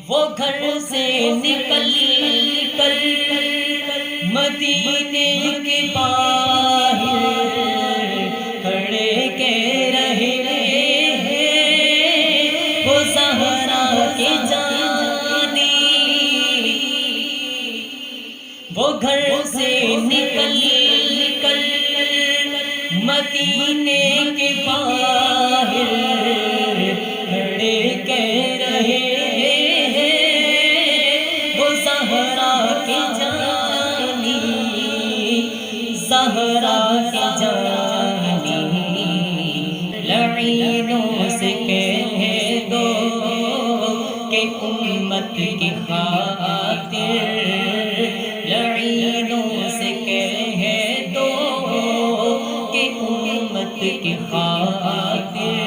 وہ گھر سے نکل کر مدینے کے باہر کھڑے کہہ رہے ہیں وہ زہرا کی جانی، وہ گھر سے نکل کر مدینے کے باہر کھڑے کہہ رہے زہرا کی جانی، لعینوں سے کہہ دو کہ امت کی خاطر، لعینوں سے کہہ دو کہ امت کی خاطر